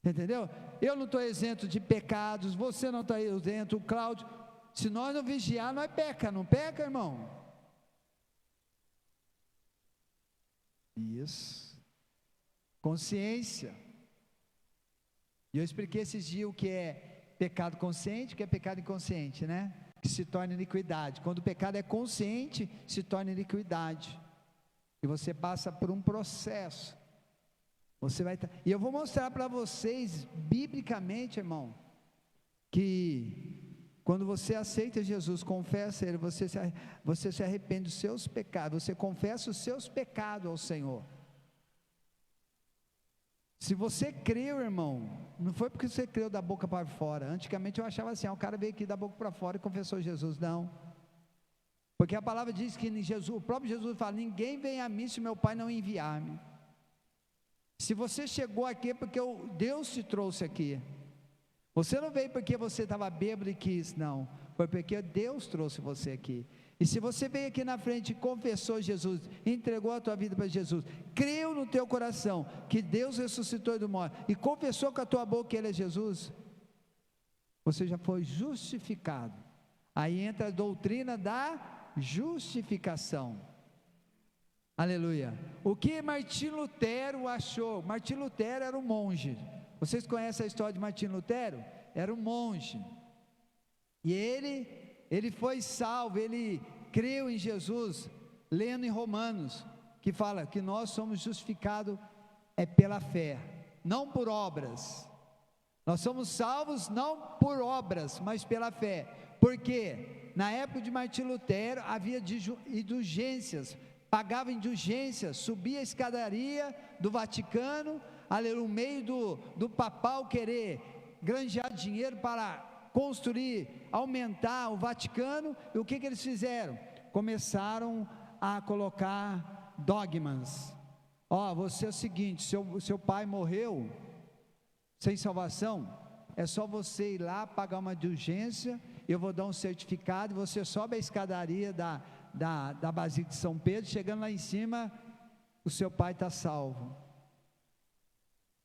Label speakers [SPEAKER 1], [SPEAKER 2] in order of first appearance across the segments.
[SPEAKER 1] entendeu? Eu não estou isento de pecados, você não está isento, o Cláudio. Se nós não vigiar, nós peca, não peca, irmão? Isso, consciência. E eu expliquei esses dias o que é pecado consciente, o que é pecado inconsciente, né? Que se torna iniquidade. Quando o pecado é consciente, se torna iniquidade. E você passa por um processo. Você vai e eu vou mostrar para vocês, biblicamente, irmão, que quando você aceita Jesus, confessa Ele, você se arrepende dos seus pecados, você confessa os seus pecados ao Senhor. Se você creu, irmão, não foi porque você creu da boca para fora. Antigamente eu achava assim, o cara veio aqui da boca para fora e confessou Jesus. Não, porque a palavra diz que Jesus, o próprio Jesus fala: ninguém vem a mim se meu Pai não enviar-me. Se você chegou aqui é porque Deus te trouxe aqui. Você não veio porque você estava bêbado e quis, não, foi porque Deus trouxe você aqui. E se você veio aqui na frente e confessou Jesus, entregou a tua vida para Jesus, creu no teu coração que Deus ressuscitou do morto e confessou com a tua boca que Ele é Jesus, você já foi justificado. Aí entra a doutrina da justificação. Aleluia. O que Martim Lutero achou? Martim Lutero era um monge. Vocês conhecem a história de Martim Lutero? Era um monge. E ele foi salvo, ele creu em Jesus, lendo em Romanos, que fala que nós somos justificados pela fé, não por obras. Nós somos salvos não por obras, mas pela fé. Porque na época de Martim Lutero havia indulgências, pagava indulgências, subia a escadaria do Vaticano, no meio do papal querer granjear dinheiro para construir, aumentar o Vaticano. E o que eles fizeram? Começaram a colocar dogmas. Você é o seguinte, seu pai morreu sem salvação, é só você ir lá pagar uma indulgência, eu vou dar um certificado, você sobe a escadaria da Basílica de São Pedro, chegando lá em cima, o seu pai está salvo.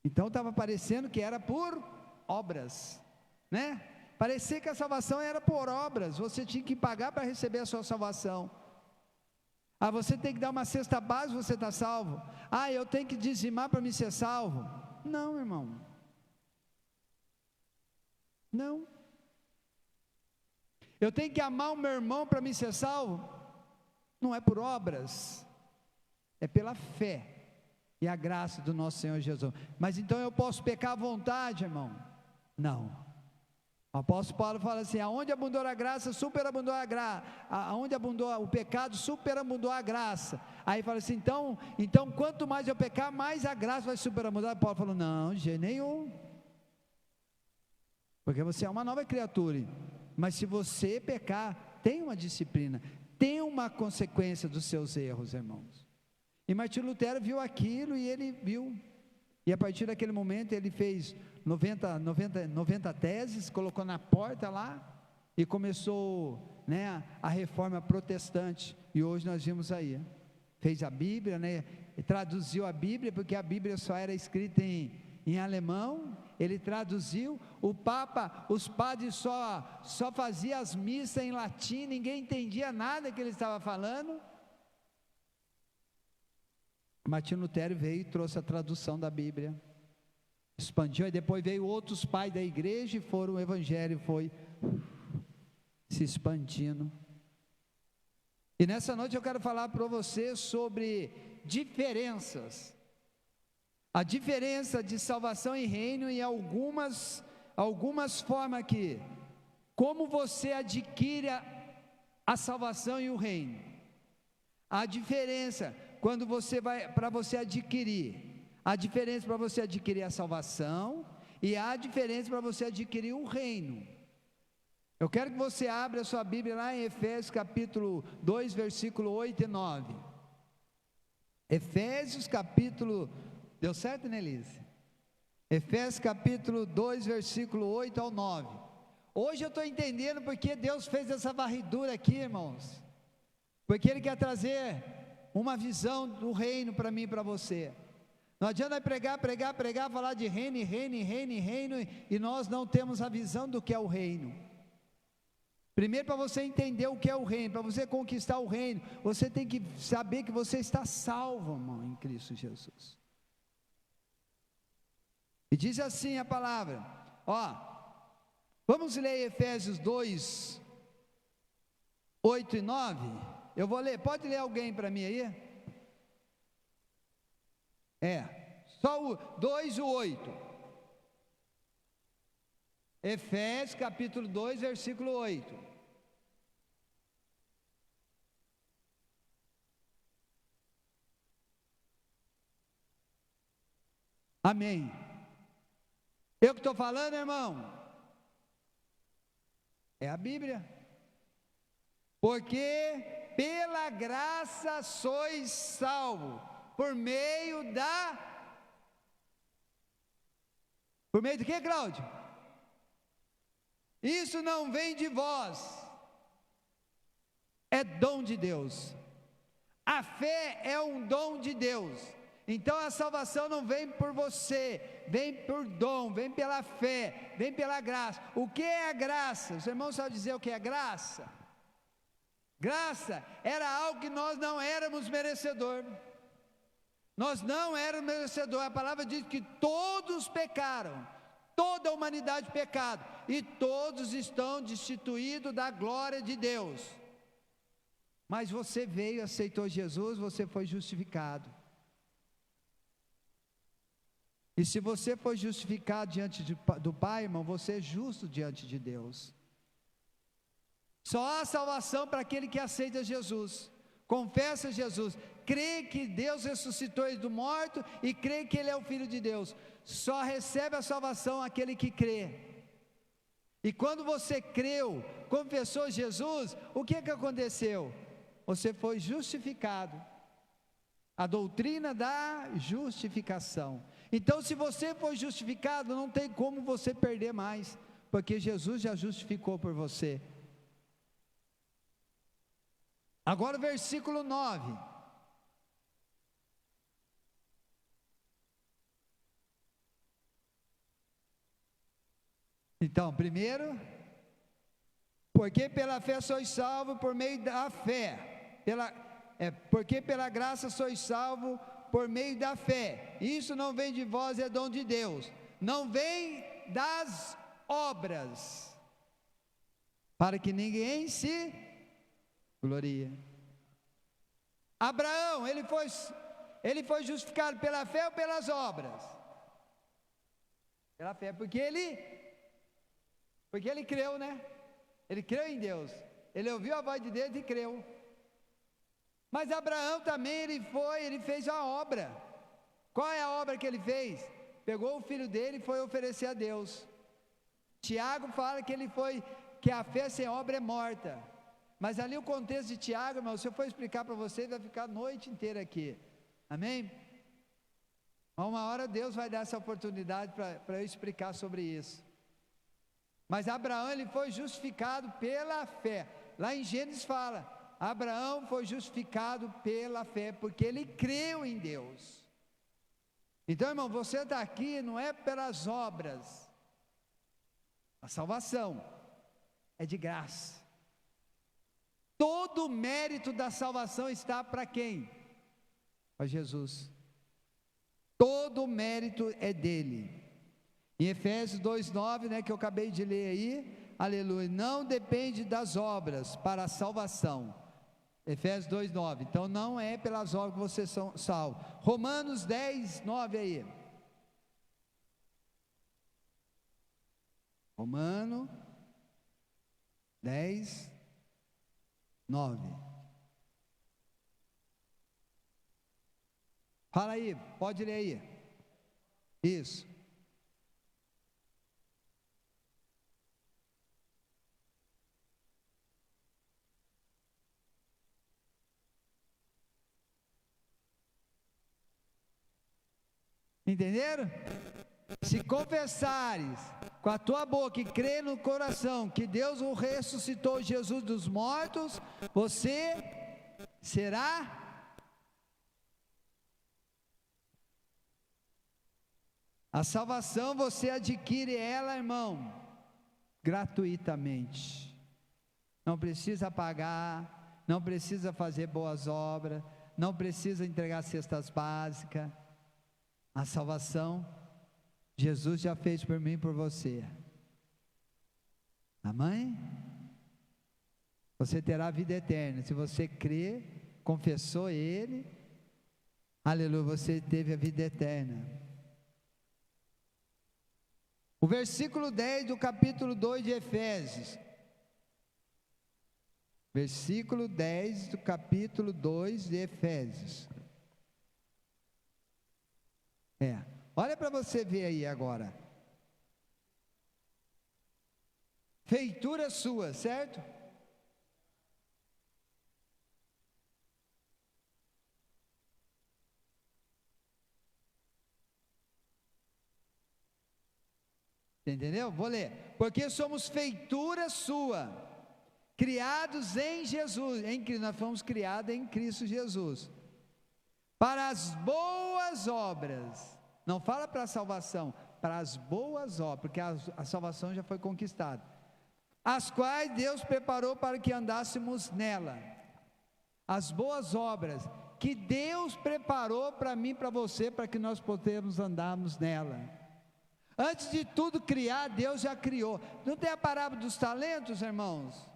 [SPEAKER 1] Então estava parecendo que era por obras, né? Parecia que a salvação era por obras, você tinha que pagar para receber a sua salvação. Você tem que dar uma cesta básica, você está salvo. Eu tenho que dizimar para me ser salvo. Não, irmão, não. Eu tenho que amar o meu irmão para me ser salvo. Não é por obras, é pela fé e a graça do nosso Senhor Jesus. Mas então eu posso pecar à vontade, irmão? Não. O apóstolo Paulo fala assim: aonde abundou a graça, superabundou a graça. Aonde abundou o pecado, superabundou a graça. Aí fala assim, então quanto mais eu pecar, mais a graça vai superabundar. Paulo falou: não, de jeito nenhum, porque você é uma nova criatura. Mas se você pecar, tem uma disciplina, tem uma consequência dos seus erros, irmãos. E Martim Lutero viu aquilo, e ele viu, e a partir daquele momento ele fez 90 teses, colocou na porta lá, e começou, né, a reforma protestante. E hoje nós vimos aí, fez a Bíblia, né, traduziu a Bíblia, porque a Bíblia só era escrita em alemão. Ele traduziu. O Papa, os padres só faziam as missas em latim, ninguém entendia nada que ele estava falando. Martim Lutero veio e trouxe a tradução da Bíblia, expandiu, e depois veio outros pais da igreja, e o evangelho foi se expandindo. E nessa noite eu quero falar para você sobre diferenças, a diferença de salvação e reino, e algumas formas aqui, como você adquire a salvação e o reino. A diferença, quando você vai, para você adquirir, a diferença para você adquirir a salvação, e a diferença para você adquirir o reino. Eu quero que você abra a sua Bíblia lá em Efésios capítulo 2, versículo 8 e 9. Efésios capítulo, deu certo, Nelise? Efésios capítulo 2, versículo 8 ao 9. Hoje eu estou entendendo porque Deus fez essa varredura aqui, irmãos, porque Ele quer trazer uma visão do reino para mim e para você. Não adianta pregar, falar de reino, e nós não temos a visão do que é o reino. Primeiro, para você entender o que é o reino, para você conquistar o reino, você tem que saber que você está salvo, irmão, em Cristo Jesus. E diz assim a palavra, vamos ler Efésios 2, 8 e 9, eu vou ler, pode ler alguém para mim aí? Só o 2 e o 8, Efésios capítulo 2, versículo 8, amém, eu que estou falando, irmão, é a Bíblia, porque pela graça sois salvos, por meio do que, Cláudio? Isso não vem de vós, é dom de Deus. A fé é um dom de Deus. Então a salvação não vem por você, vem por dom, vem pela fé, vem pela graça. O que é a graça? Os irmãos sabem dizer o que é graça? Graça era algo que nós não éramos merecedor. Nós não éramos merecedores. A palavra diz que todos pecaram, toda a humanidade pecado, e todos estão destituídos da glória de Deus. Mas você veio, aceitou Jesus, você foi justificado. E se você foi justificado diante do Pai, irmão, você é justo diante de Deus. Só há salvação para aquele que aceita Jesus, confessa Jesus, crê que Deus ressuscitou ele do morto e crê que ele é o Filho de Deus. Só recebe a salvação aquele que crê. E quando você creu, confessou Jesus, o que aconteceu? Você foi justificado. A doutrina da justificação. Então, se você foi justificado, não tem como você perder mais, porque Jesus já justificou por você. Agora o versículo 9. Então, primeiro, porque pela fé sois salvos por meio da fé, porque pela graça sois salvos por meio da fé. Isso não vem de vós, é dom de Deus, não vem das obras, para que ninguém se glorie. Abraão, ele foi justificado pela fé ou pelas obras? Pela fé, porque ele creu, né? Ele creu em Deus, ele ouviu a voz de Deus e creu. Mas Abraão também, ele fez a obra. Qual é a obra que ele fez? Pegou o filho dele e foi oferecer a Deus. Tiago fala que a fé sem obra é morta. Mas ali o contexto de Tiago, irmão, se eu for explicar para vocês, vai ficar a noite inteira aqui. Amém? Uma hora Deus vai dar essa oportunidade para eu explicar sobre isso. Mas Abraão, ele foi justificado pela fé. Lá em Gênesis fala, Abraão foi justificado pela fé, porque ele creu em Deus. Então, irmão, você está aqui não é pelas obras. A salvação é de graça. Todo o mérito da salvação está para quem? Para Jesus. Todo o mérito é dele. Em Efésios 2:9, né, que eu acabei de ler aí, aleluia, não depende das obras para a salvação. Efésios 2:9, então não é pelas obras que vocês são salvos. Romanos 10:9 aí. Romano 10:9. Fala aí, pode ler aí. Isso. Entenderam? Se confessares com a tua boca e crer no coração que Deus o ressuscitou, Jesus dos mortos, você será A salvação você adquire ela, irmão, gratuitamente. Não precisa pagar, não precisa fazer boas obras, não precisa entregar cestas básicas. A salvação, Jesus já fez por mim e por você. Amém? Você terá a vida eterna, se você crer, confessou Ele, aleluia, você teve a vida eterna. O versículo 10 do capítulo 2 de Efésios, versículo 10 do capítulo 2 de Efésios, olha para você ver aí agora, feitura sua, certo? Entendeu? Vou ler. Porque somos feitura sua, criados em Jesus, nós fomos criados em Cristo Jesus, para as boas obras. Não fala para a salvação, para as boas obras, porque a salvação já foi conquistada, as quais Deus preparou para que andássemos nela. As boas obras que Deus preparou para mim e para você, para que nós possamos andarmos nela. Antes de tudo criar, Deus já criou. Não tem a parábola dos talentos, irmãos?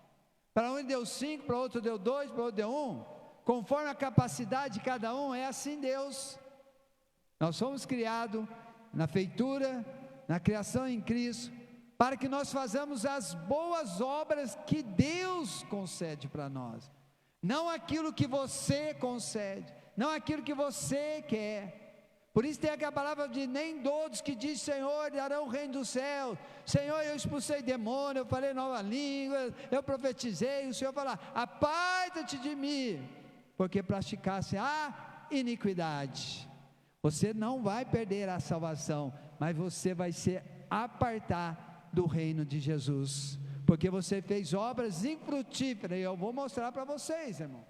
[SPEAKER 1] Para um deu 5, para outro deu 2, para outro deu 1. Conforme a capacidade de cada um, é assim Deus. Nós somos criados na feitura, na criação em Cristo, para que nós façamos as boas obras que Deus concede para nós. Não aquilo que você concede, não aquilo que você quer. Por isso tem aquela palavra de nem todos que diz: Senhor, darão o reino dos céus. Senhor, eu expulsei demônio, eu falei nova língua, eu profetizei. O Senhor fala: aparta-te de mim, porque praticasse a iniquidade. Você não vai perder a salvação, mas você vai se apartar do reino de Jesus, porque você fez obras infrutíferas. E eu vou mostrar para vocês, irmão.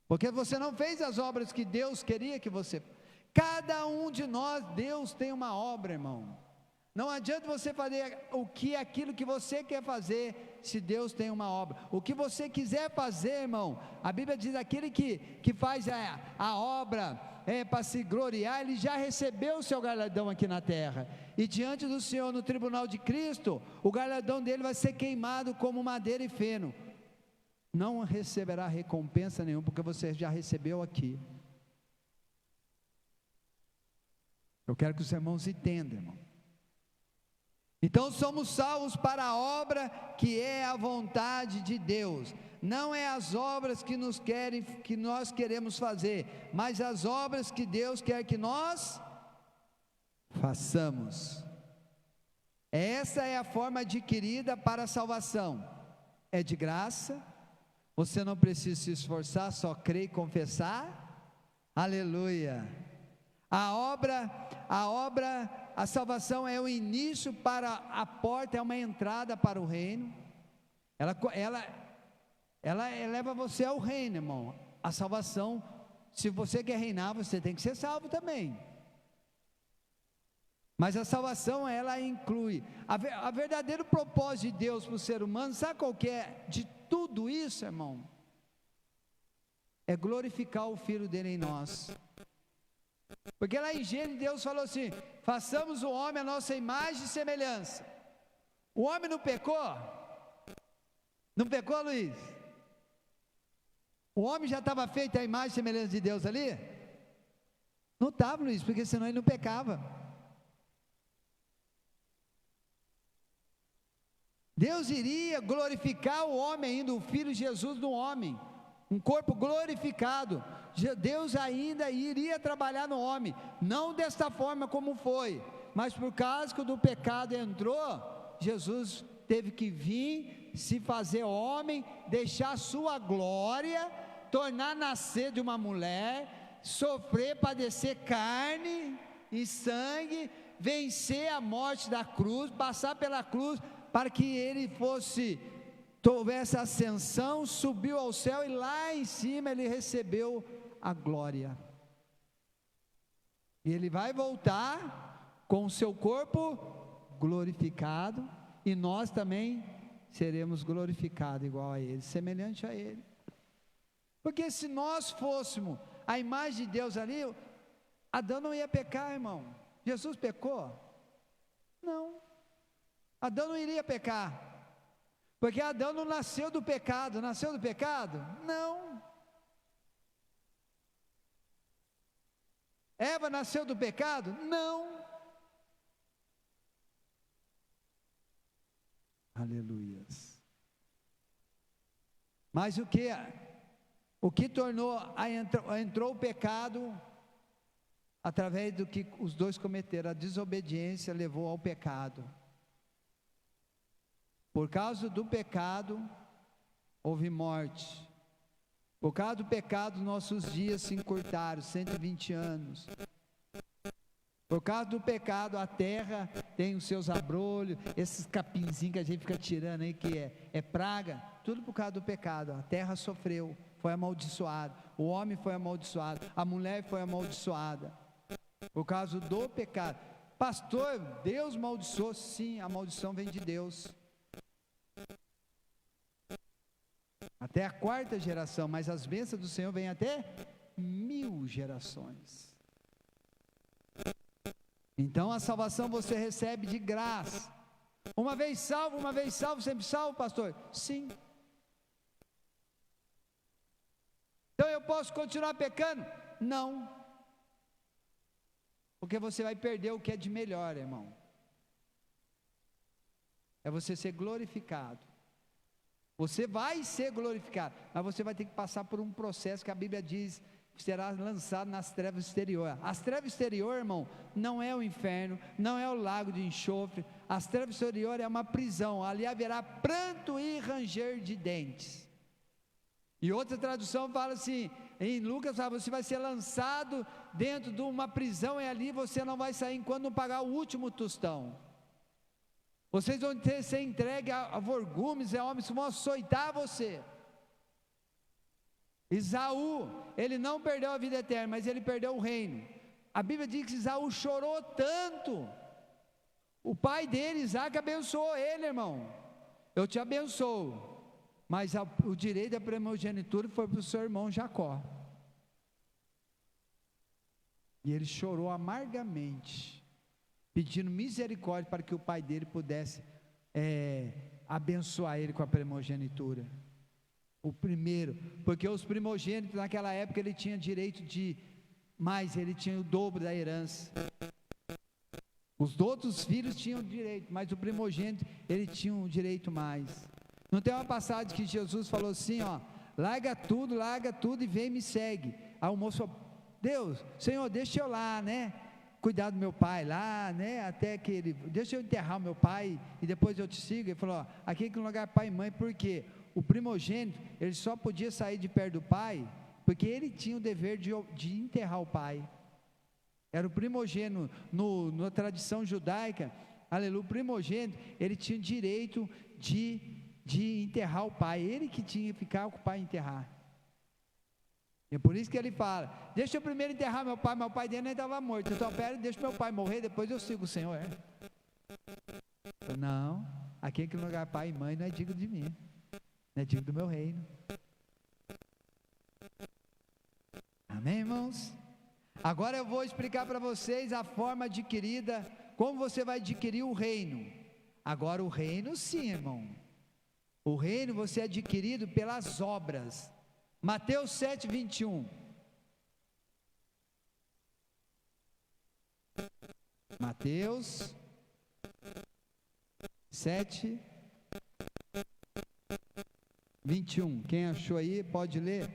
[SPEAKER 1] Porque você não fez as obras que Deus queria que você. Cada um de nós, Deus tem uma obra, irmão. Não adianta você fazer aquilo que você quer fazer, se Deus tem uma obra. O que você quiser fazer, irmão, a Bíblia diz: aquele que faz a obra para se gloriar, ele já recebeu o seu galardão aqui na terra. E diante do Senhor, no tribunal de Cristo, o galardão dele vai ser queimado como madeira e feno. Não receberá recompensa nenhuma, porque você já recebeu aqui. Eu quero que os irmãos entendam, irmão. Então somos salvos para a obra que é a vontade de Deus. Não é as obras que nós queremos fazer, mas as obras que Deus quer que nós façamos. Essa é a forma adquirida para a salvação. É de graça. Você não precisa se esforçar, só crer e confessar. Aleluia. A salvação é o início para a porta, é uma entrada para o reino. Ela leva você ao reino, irmão. A salvação, se você quer reinar, você tem que ser salvo também. Mas a salvação, ela inclui a verdadeiro propósito de Deus para o ser humano. Sabe qual que é de tudo isso, irmão? É glorificar o Filho dele em nós. Porque lá em Gênesis Deus falou assim: façamos o homem a nossa imagem e semelhança. O homem não pecou? Não pecou, Luiz? O homem já estava feito a imagem e semelhança de Deus ali? Não estava, Luiz, porque senão ele não pecava. Deus iria glorificar o homem ainda, o Filho Jesus no homem, um corpo glorificado. Deus ainda iria trabalhar no homem, não desta forma como foi, mas por causa que do pecado entrou, Jesus teve que vir, se fazer homem, deixar sua glória, tornar nascer de uma mulher, sofrer, padecer carne e sangue, vencer a morte da cruz, passar pela cruz, para que ele tivesse ascensão, subiu ao céu, e lá em cima ele recebeu a glória. E ele vai voltar com o seu corpo glorificado, e nós também seremos glorificados igual a ele, semelhante a ele. Porque se nós fôssemos a imagem de Deus ali, Adão não ia pecar, irmão. Jesus pecou? Não. Adão não iria pecar, porque Adão não nasceu do pecado. Nasceu do pecado? Não. Eva nasceu do pecado? Não. Aleluias. Mas o que tornou, entrou o pecado, através do que os dois cometeram, a desobediência levou ao pecado. Por causa do pecado, houve morte. Por causa do pecado, nossos dias se encurtaram, 120 anos. Por causa do pecado, a terra tem os seus abrolhos, esses capinzinhos que a gente fica tirando aí, que é praga, tudo por causa do pecado. A terra sofreu, foi amaldiçoada, o homem foi amaldiçoado, a mulher foi amaldiçoada, por causa do pecado. Pastor, Deus amaldiçoou? Sim, a maldição vem de Deus. Até a 4ª geração, mas as bênçãos do Senhor vêm até 1000 gerações. Então a salvação você recebe de graça. Uma vez salvo, sempre salvo, pastor? Sim. Então eu posso continuar pecando? Não. Porque você vai perder o que é de melhor, irmão. É você ser glorificado. Você vai ser glorificado, mas você vai ter que passar por um processo que a Bíblia diz que será lançado nas trevas exteriores. As trevas exteriores, irmão, não é o inferno, não é o lago de enxofre. As trevas exteriores é uma prisão, ali haverá pranto e ranger de dentes. E outra tradução fala assim, em Lucas, você vai ser lançado dentro de uma prisão, e ali você não vai sair enquanto não pagar o último tostão. Vocês vão ser entregues a vergumes, homens que vão açoitar você. Esaú, ele não perdeu a vida eterna, mas ele perdeu o reino. A Bíblia diz que Esaú chorou tanto. O pai dele, Isaac, abençoou ele, irmão. Eu te abençoo, mas o direito da primogenitura foi para o seu irmão Jacó. E ele chorou amargamente, pedindo misericórdia para que o pai dele pudesse abençoar ele com a primogenitura. O primeiro, porque os primogênitos naquela época ele tinha direito de mais, ele tinha o dobro da herança. Os outros filhos tinham direito, mas o primogênito ele tinha um direito mais. Não tem uma passagem que Jesus falou assim, ó, larga tudo e vem e me segue. Aí o moço falou, Deus, Senhor, deixa eu lá, né, cuidar do meu pai lá, né, até que ele, deixa eu enterrar o meu pai e depois eu te sigo. Ele falou, ó, aqui é um lugar pai e mãe, por quê? O primogênito, ele só podia sair de perto do pai, porque ele tinha o dever de enterrar o pai. Era o primogênito, na tradição judaica, aleluia, o primogênito, ele tinha direito de enterrar o pai, ele que tinha que ficar com o pai enterrar. É por isso que ele fala, deixa eu primeiro enterrar meu pai dele nem estava morto, então pera, deixa meu pai morrer, depois eu sigo o Senhor. Não, aqui no lugar pai e mãe não é digno de mim, não é digno do meu reino. Amém, irmãos? Agora eu vou explicar para vocês a forma adquirida, como você vai adquirir o reino. Agora o reino sim, irmão, o reino você é adquirido pelas obras. Mateus 7, 21. Mateus 7, 21. Quem achou aí, pode ler.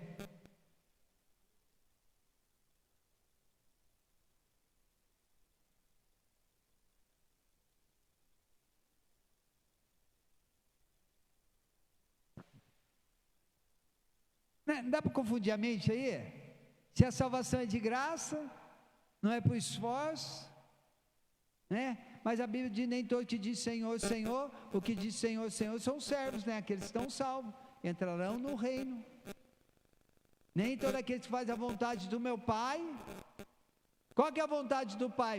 [SPEAKER 1] Não dá para confundir a mente aí? Se a salvação é de graça, não é por esforço, né? Mas a Bíblia diz, nem todo que diz Senhor, Senhor, o que diz Senhor, Senhor, são servos, né? Aqueles que estão salvos, entrarão no reino. Nem todo aquele que faz a vontade do meu Pai Qual que é a vontade do Pai?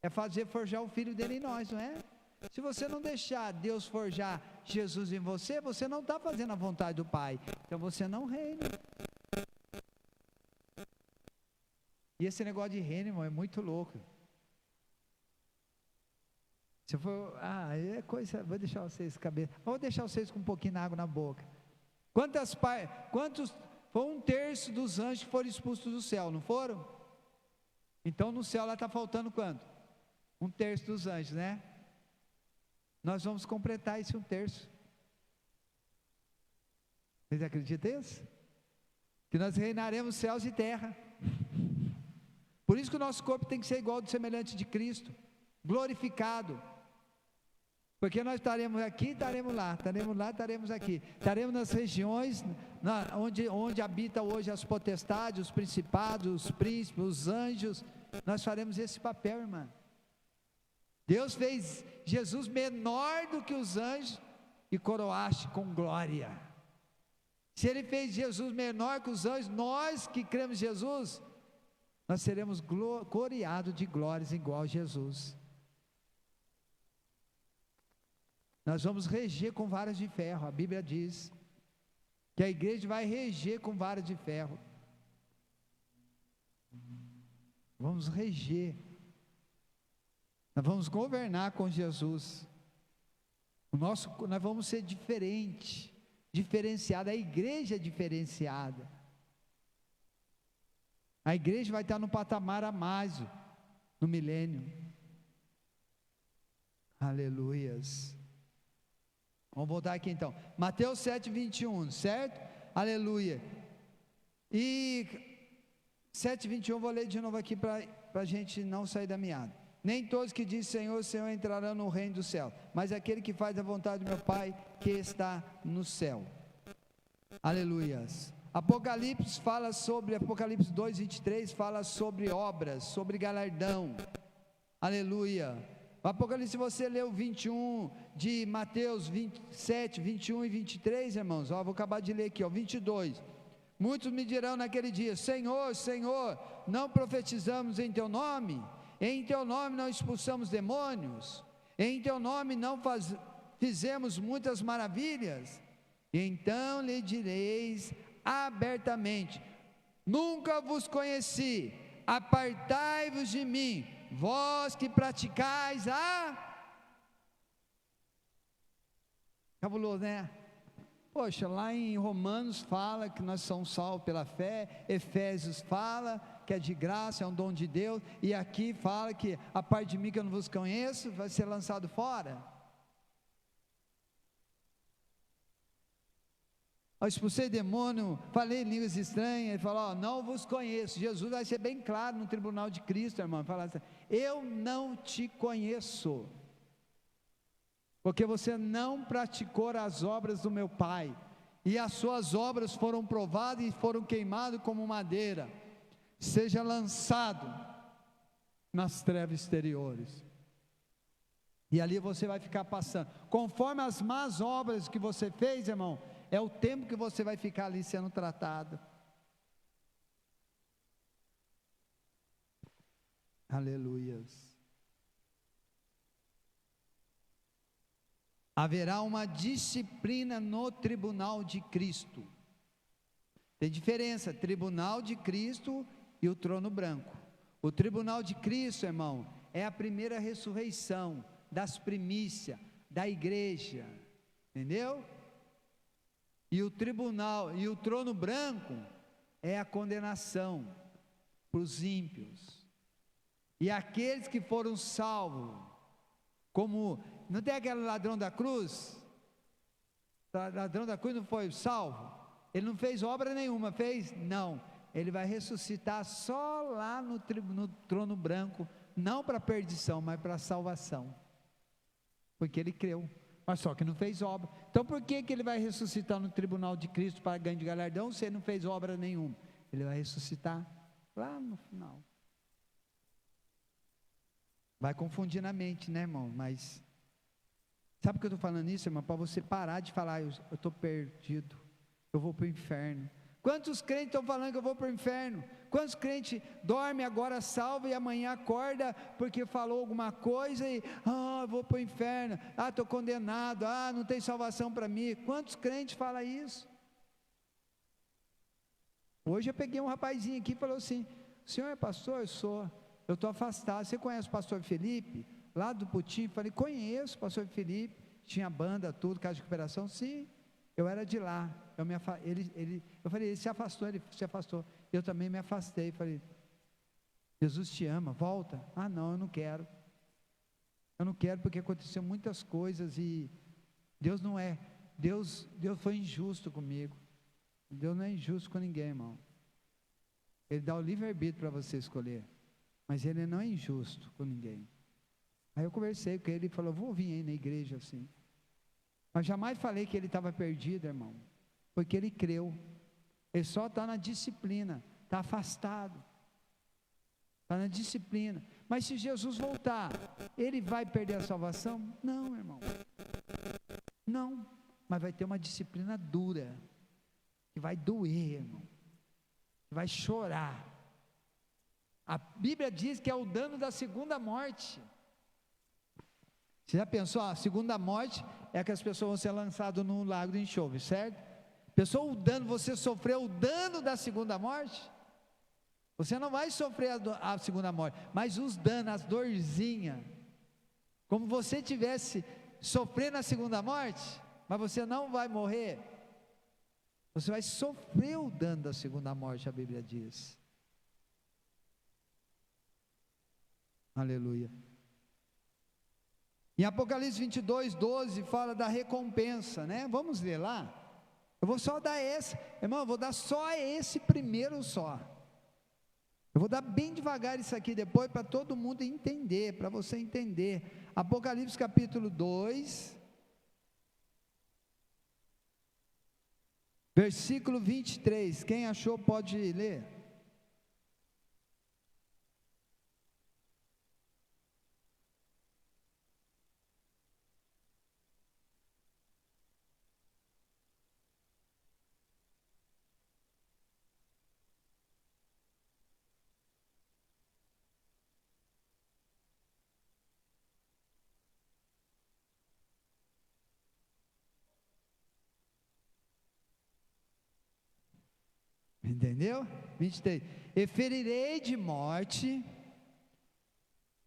[SPEAKER 1] É fazer forjar o Filho dele em nós, não é? Se você não deixar Deus forjar Jesus em você, você não está fazendo a vontade do Pai, então você não reina. E esse negócio de reino, irmão, é muito louco. Se for, é coisa, vou deixar vocês vou deixar vocês com um pouquinho de água na boca. Quantos, foi 1/3 dos anjos que foram expulsos do céu, não foram? Então no céu lá está faltando quanto? 1/3 dos anjos, né? Nós vamos completar esse 1/3. Vocês acreditam nisso? Que nós reinaremos céus e terra. Por isso que o nosso corpo tem que ser igual do semelhante de Cristo, glorificado. Porque nós estaremos aqui, estaremos lá, estaremos aqui. Estaremos nas regiões onde habitam hoje as potestades, os principados, os príncipes, os anjos. Nós faremos esse papel, irmã. Deus fez Jesus menor do que os anjos e coroaste com glória. Se Ele fez Jesus menor que os anjos, nós que cremos em Jesus, nós seremos coroados de glórias igual a Jesus. Nós vamos reger com varas de ferro. A Bíblia diz que a igreja vai reger com varas de ferro. Vamos reger. Nós vamos governar com Jesus. Nós vamos ser diferenciado. A igreja é diferenciada. A igreja vai estar no patamar a mais no milênio. Aleluias. Vamos voltar aqui então. Mateus 7:21, certo? Aleluia. E 7:21, vou ler de novo aqui para a gente não sair da meada. Nem todos que dizem Senhor, Senhor entrarão no reino do céu, mas aquele que faz a vontade do meu Pai que está no céu. Aleluias. Apocalipse 2:23 fala sobre obras, sobre galardão. Aleluia. O Apocalipse, se você lê o 21 de Mateus 27, 21 e 23, irmãos, vou acabar de ler aqui, 22. Muitos me dirão naquele dia: Senhor, Senhor, não profetizamos em teu nome? Em teu nome não expulsamos demônios? Em teu nome não fizemos muitas maravilhas? Então lhe direis abertamente: nunca vos conheci, apartai-vos de mim, vós que praticais cabuloso, né? Poxa, lá em Romanos fala que nós somos salvos pela fé, Efésios fala que é de graça, é um dom de Deus, e aqui fala que a parte de mim que eu não vos conheço, vai ser lançado fora. Eu expulsei demônio, falei línguas estranhas, ele falou: não vos conheço. Jesus vai ser bem claro no tribunal de Cristo, irmão, falar assim: eu não te conheço, porque você não praticou as obras do meu Pai, e as suas obras foram provadas e foram queimadas como madeira. Seja lançado nas trevas exteriores, e ali você vai ficar passando, conforme as más obras que você fez, irmão, é o tempo que você vai ficar ali sendo tratado. Aleluias. Haverá uma disciplina no tribunal de Cristo. Tem diferença, tribunal de Cristo e o trono branco. O tribunal de Cristo, irmão, é a primeira ressurreição das primícias da igreja, entendeu? E o tribunal e o trono branco é a condenação para os ímpios. E aqueles que foram salvos, como, não tem aquele ladrão da cruz? O ladrão da cruz não foi salvo? Ele não fez obra nenhuma, fez? Não. Ele vai ressuscitar só lá no trono branco, não para perdição, mas para salvação, porque ele creu, mas só que não fez obra. Então por que ele vai ressuscitar no tribunal de Cristo para ganho de galardão, se ele não fez obra nenhuma? Ele vai ressuscitar lá no final. Vai confundir na mente, né, irmão? Mas sabe por que eu estou falando isso, irmão? Para você parar de falar: eu estou perdido, eu vou para o inferno. Quantos crentes estão falando que eu vou para o inferno? Quantos crentes dormem agora salvo e amanhã acorda porque falou alguma coisa e eu vou para o inferno, estou condenado, não tem salvação para mim? Quantos crentes falam isso? Hoje eu peguei um rapazinho aqui e falou assim: o senhor é pastor? Eu sou. Eu estou afastado. Você conhece o pastor Felipe? Lá do Putim? Falei: conheço o pastor Felipe. Tinha banda, tudo, casa de recuperação. Sim, eu era de lá. Eu falei: ele se afastou. Ele se afastou. Eu também me afastei. Falei: Jesus te ama, volta. Não, eu não quero. Eu não quero porque aconteceu muitas coisas e Deus não é. Deus foi injusto comigo. Deus não é injusto com ninguém, irmão. Ele dá o livre-arbítrio para você escolher, mas Ele não é injusto com ninguém. Aí eu conversei com ele e falou: vou vir aí na igreja assim. Mas jamais falei que ele estava perdido, irmão, porque ele creu. Ele só está na disciplina, está afastado, está na disciplina. Mas se Jesus voltar, ele vai perder a salvação? Não, irmão, não, mas vai ter uma disciplina dura, que vai doer, irmão, que vai chorar. A Bíblia diz que é o dano da segunda morte. Você já pensou? A segunda morte é que as pessoas vão ser lançadas no lago de enxofre, certo? Pessoa, você sofreu o dano da segunda morte? Você não vai sofrer a segunda morte, mas os danos, as dorzinhas, como você tivesse sofrendo a segunda morte, mas você não vai morrer. Você vai sofrer o dano da segunda morte, a Bíblia diz. Aleluia. Em Apocalipse 22, 12, fala da recompensa, né? Vamos ler lá. Eu vou só dar esse, irmão, eu vou dar só esse primeiro só. Eu vou dar bem devagar isso aqui depois, para todo mundo entender, para você entender. Apocalipse capítulo 2, versículo 23, quem achou pode ler. Entendeu? 23. E ferirei de morte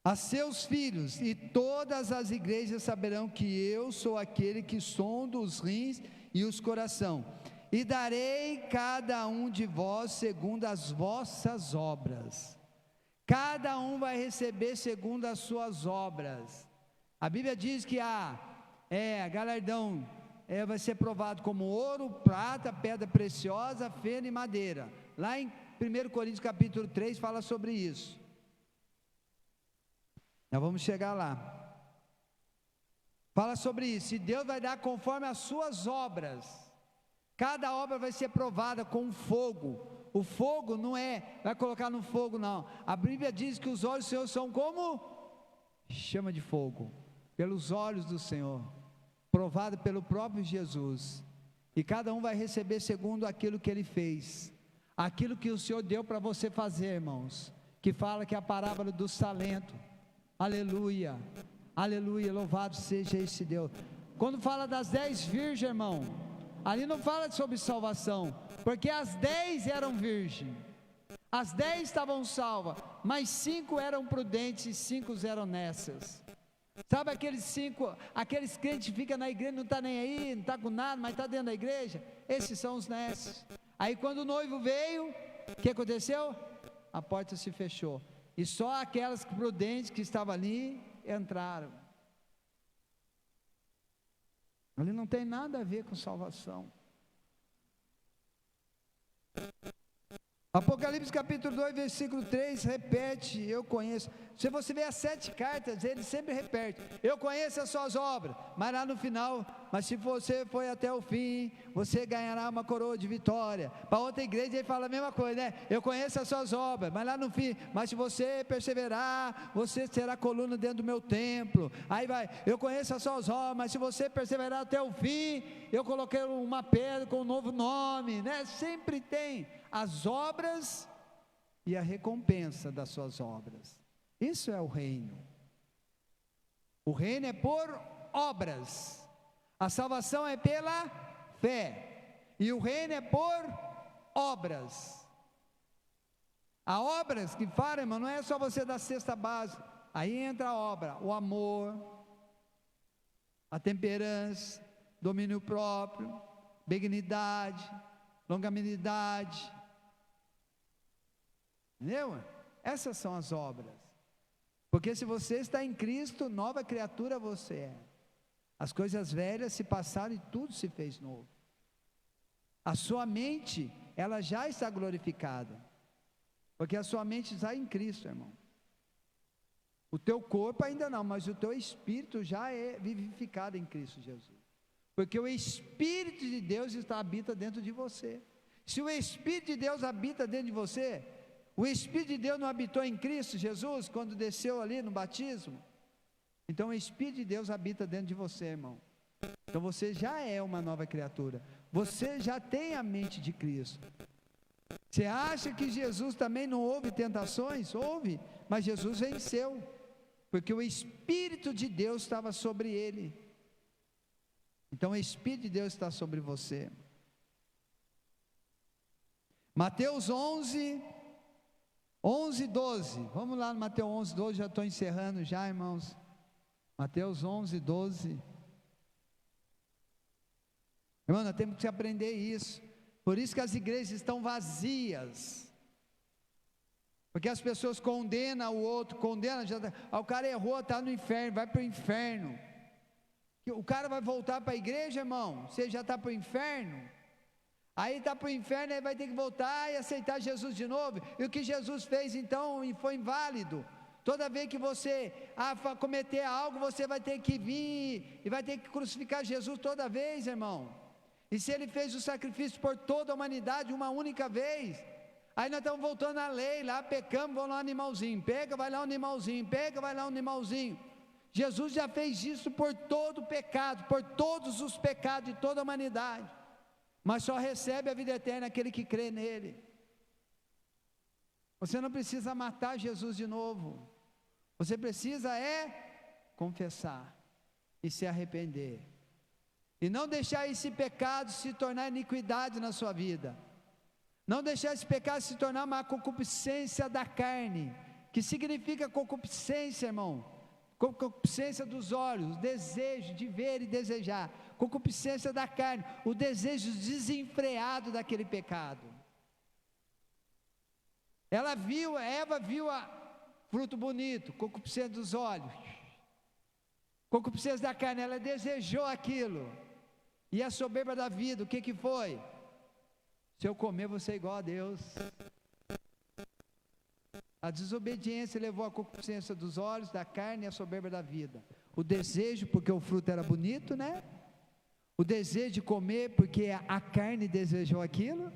[SPEAKER 1] a seus filhos, e todas as igrejas saberão que eu sou aquele que sonda os rins e os coração, e darei cada um de vós segundo as vossas obras. Cada um vai receber segundo as suas obras. A Bíblia diz que galardão vai ser provado como ouro, prata, pedra preciosa, feno e madeira. Lá em 1 Coríntios capítulo 3 fala sobre isso. Nós vamos chegar lá. Fala sobre isso, e Deus vai dar conforme as suas obras. Cada obra vai ser provada com fogo. O fogo não vai colocar no fogo não. A Bíblia diz que os olhos do Senhor são como chama de fogo. Pelos olhos do Senhor, provado pelo próprio Jesus, e cada um vai receber segundo aquilo que ele fez, aquilo que o Senhor deu para você fazer, irmãos, que fala que é a parábola dos talentos. Aleluia, aleluia, louvado seja esse Deus. Quando fala das 10 virgens, irmão, ali não fala sobre salvação, porque as 10 eram virgens, as 10 estavam salvas, mas 5 eram prudentes e 5 eram nessas. Sabe aqueles 5, aqueles crentes que ficam na igreja, não está nem aí, não está com nada, mas está dentro da igreja? Esses são os nesses. Aí quando o noivo veio, o que aconteceu? A porta se fechou, e só aquelas prudentes que estavam ali, entraram. Ali não tem nada a ver com salvação. Apocalipse capítulo 2, versículo 3, repete, eu conheço. Se você vê as 7 cartas, ele sempre repete: eu conheço as suas obras, mas lá no final, mas se você foi até o fim, você ganhará uma coroa de vitória. Para outra igreja ele fala a mesma coisa, né? Eu conheço as suas obras, mas lá no fim, mas se você perseverar, você será coluna dentro do meu templo. Aí vai: eu conheço as suas obras, mas se você perseverar até o fim, eu coloquei uma pedra com um novo nome, né? Sempre tem as obras e a recompensa das suas obras. Isso é o reino. O reino é por obras. A salvação é pela fé. E o reino é por obras. Há obras que falam, irmão, não é só você dar cesta básica. Aí entra a obra: o amor, a temperança, domínio próprio, benignidade, longanimidade. Entendeu? Essas são as obras. Porque se você está em Cristo, nova criatura você é. As coisas velhas se passaram e tudo se fez novo. A sua mente, ela já está glorificada. Porque a sua mente está em Cristo, irmão. O teu corpo ainda não, mas o teu espírito já é vivificado em Cristo Jesus. Porque o Espírito de Deus habita dentro de você. Se o Espírito de Deus habita dentro de você, o Espírito de Deus não habitou em Cristo Jesus, quando desceu ali no batismo? Então o Espírito de Deus habita dentro de você, irmão. Então você já é uma nova criatura. Você já tem a mente de Cristo. Você acha que Jesus também não houve tentações? Houve, mas Jesus venceu. Porque o Espírito de Deus estava sobre ele. Então o Espírito de Deus está sobre você. Mateus 11, 12, vamos lá no Mateus 11, 12, já estou encerrando já, irmãos. Mateus 11, 12. Irmão, nós temos que aprender isso. Por isso que as igrejas estão vazias. Porque as pessoas condenam o outro, o cara errou, está no inferno, vai para o inferno. O cara vai voltar para a igreja, irmão, você já está para o inferno. Aí está para o inferno, aí vai ter que voltar e aceitar Jesus de novo. E o que Jesus fez então foi inválido. Toda vez que você cometer algo, você vai ter que vir e vai ter que crucificar Jesus toda vez, irmão. E se ele fez o sacrifício por toda a humanidade uma única vez, aí nós estamos voltando à lei, lá pecamos, vamos lá um animalzinho, pega, vai lá um animalzinho, pega, vai lá um animalzinho. Jesus já fez isso por todo o pecado, por todos os pecados de toda a humanidade. Mas só recebe a vida eterna aquele que crê nele. Você não precisa matar Jesus de novo. Você precisa confessar e se arrepender. E não deixar esse pecado se tornar iniquidade na sua vida. Não deixar esse pecado se tornar uma concupiscência da carne. Que significa concupiscência, irmão? Concupiscência dos olhos, desejo de ver e desejar. Concupiscência da carne, o desejo desenfreado daquele pecado. Eva viu a fruto bonito, concupiscência dos olhos. Concupiscência da carne, ela desejou aquilo. E a soberba da vida, o que foi? Se eu comer, vou ser igual a Deus. A desobediência levou a concupiscência dos olhos, da carne e a soberba da vida. O desejo, porque o fruto era bonito, né? O desejo de comer, porque a carne desejou aquilo.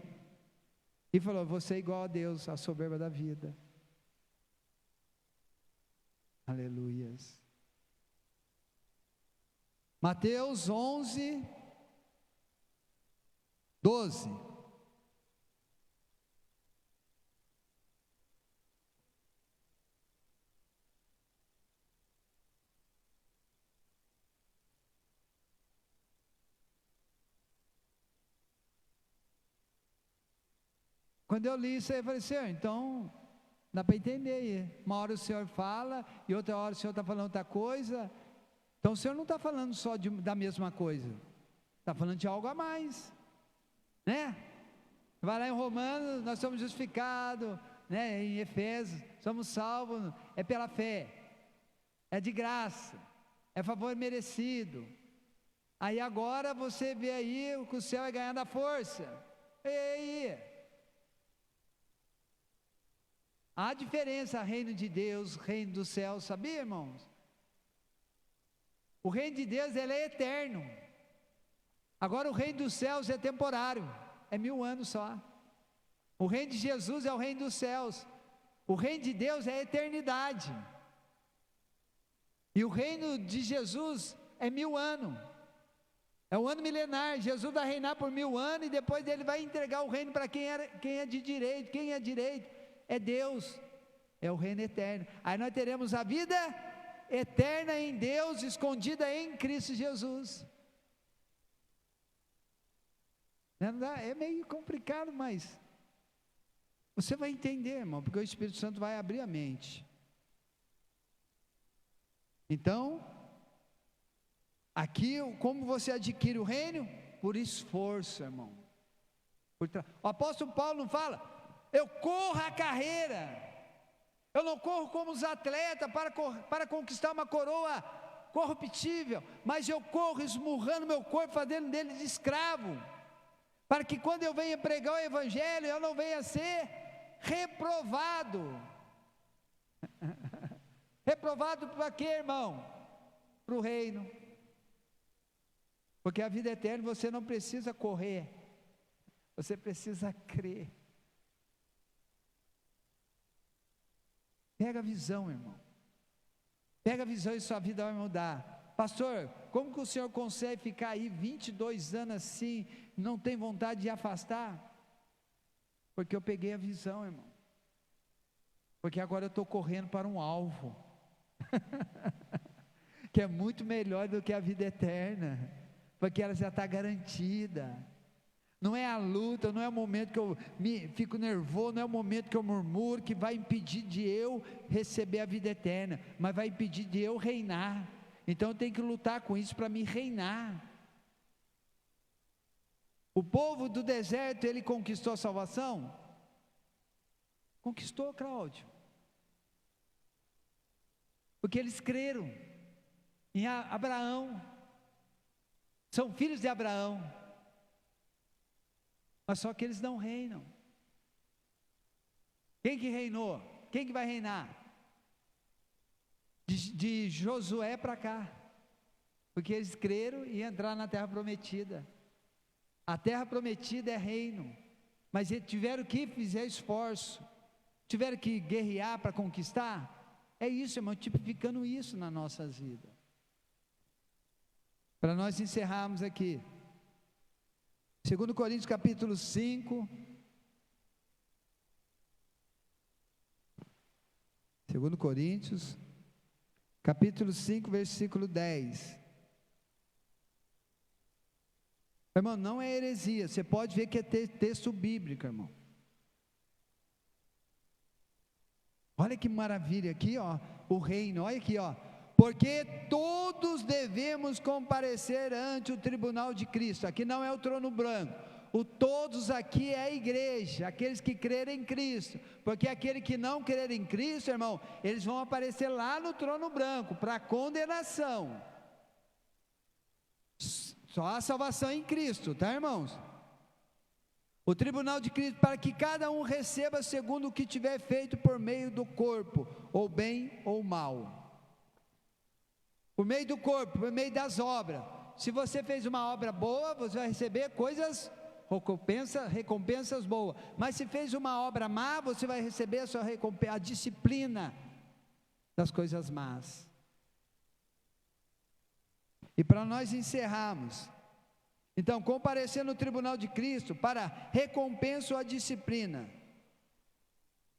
[SPEAKER 1] E falou: vou ser igual a Deus, a soberba da vida. Aleluias. Mateus 11, 12. Quando eu li isso aí, eu falei: Senhor, então dá para entender aí. Uma hora o Senhor fala e outra hora o Senhor está falando outra coisa. Então o Senhor não está falando só da mesma coisa, está falando de algo a mais, né? Vai lá em Romanos, nós somos justificados, né? Em Efésios, somos salvos, é pela fé, é de graça, é favor merecido. Aí agora você vê aí que o céu é ganhar da força. Ei! Há diferença, reino de Deus, reino do céu, sabia, irmãos? O reino de Deus, ele é eterno. Agora o reino dos céus é temporário, é 1000 anos só. O reino de Jesus é o reino dos céus. O reino de Deus é a eternidade. E o reino de Jesus é 1000 anos. É o ano milenar. Jesus vai reinar por 1000 anos e depois ele vai entregar o reino para quem é de direito. Quem é direito? É Deus. É o reino eterno. Aí nós teremos a vida eterna em Deus, escondida em Cristo Jesus. É meio complicado, mas você vai entender, irmão, porque o Espírito Santo vai abrir a mente. Então, aqui, como você adquire o reino? Por esforço, irmão. O apóstolo Paulo não fala, eu corro a carreira, eu não corro como os atletas para conquistar uma coroa corruptível, mas eu corro esmurrando meu corpo, fazendo dele de escravo, para que quando eu venha pregar o evangelho, eu não venha ser reprovado. Reprovado para quê, irmão? Para o reino. Porque a vida eterna você não precisa correr, você precisa crer. Pega a visão, irmão. Pega a visão e sua vida vai mudar. Pastor, como que o senhor consegue ficar aí 22 anos assim, não tem vontade de afastar? Porque eu peguei a visão, irmão. Porque agora eu estou correndo para um alvo, que é muito melhor do que a vida eterna, porque ela já está garantida. Não é a luta, não é o momento que eu fico nervoso, não é o momento que eu murmuro, que vai impedir de eu receber a vida eterna, mas vai impedir de eu reinar. Então eu tenho que lutar com isso para me reinar. O povo do deserto, ele conquistou a salvação? Conquistou, Cláudio, porque eles creram em Abraão, são filhos de Abraão, mas só que eles não reinam. Quem que reinou? Quem que vai reinar? De Josué para cá, porque eles creram e entraram na terra prometida. A terra prometida é reino, mas eles tiveram que fazer esforço, tiveram que guerrear para conquistar. É isso, irmão, tipificando isso nas nossas vidas. Para nós encerrarmos aqui, 2 Coríntios capítulo 5, 2 Coríntios capítulo 5, versículo 10. Irmão, não é heresia, você pode ver que é texto bíblico, irmão. Olha que maravilha aqui, ó, o reino, olha aqui, ó. Porque todos devemos comparecer ante o tribunal de Cristo. Aqui não é o trono branco. O todos aqui é a igreja, aqueles que crerem em Cristo. Porque aquele que não crer em Cristo, irmão, eles vão aparecer lá no trono branco para condenação. Só a salvação em Cristo, tá, irmãos? O tribunal de Cristo, para que cada um receba segundo o que tiver feito por meio do corpo, ou bem ou mal. Por meio do corpo, por meio das obras. Se você fez uma obra boa, você vai receber recompensas boas. Mas se fez uma obra má, você vai receber a sua recompensa, a disciplina das coisas más. E para nós encerrarmos, então, comparecer no tribunal de Cristo para recompensa ou a disciplina,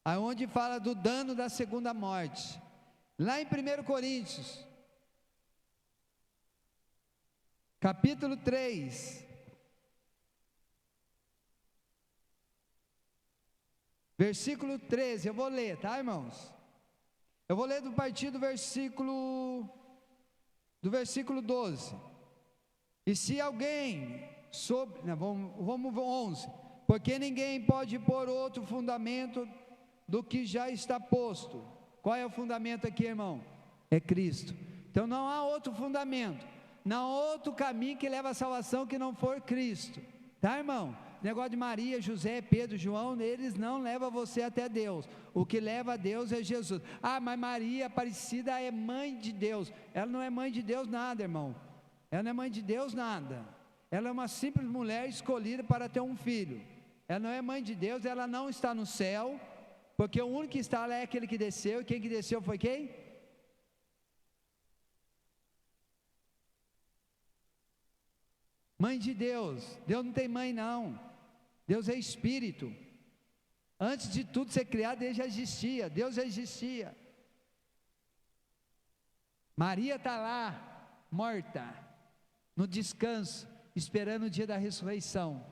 [SPEAKER 1] aonde fala do dano da segunda morte. Lá em 1 Coríntios, capítulo 3, versículo 13, eu vou ler, tá, irmãos? Eu vou ler do partir do versículo 12. E se alguém vamos 11, porque ninguém pode pôr outro fundamento do que já está posto. Qual é o fundamento aqui, irmão? É Cristo. Então não há outro fundamento, não há outro caminho que leva à salvação que não for Cristo, tá, irmão? negócio de Maria, José, Pedro, João, eles não levam você até Deus. O que leva a Deus é Jesus. Ah, mas Maria Aparecida é mãe de Deus. Ela não é mãe de Deus nada, irmão. Ela não é mãe de Deus nada. Ela é uma simples mulher escolhida para ter um filho. Ela não é mãe de Deus, ela não está no céu, porque o único que está lá é aquele que desceu. E quem que desceu foi quem? Mãe de Deus. Deus não tem mãe não. Deus é espírito. Antes de tudo ser criado, ele já existia. Deus já existia. Maria está lá, morta, no descanso, esperando o dia da ressurreição.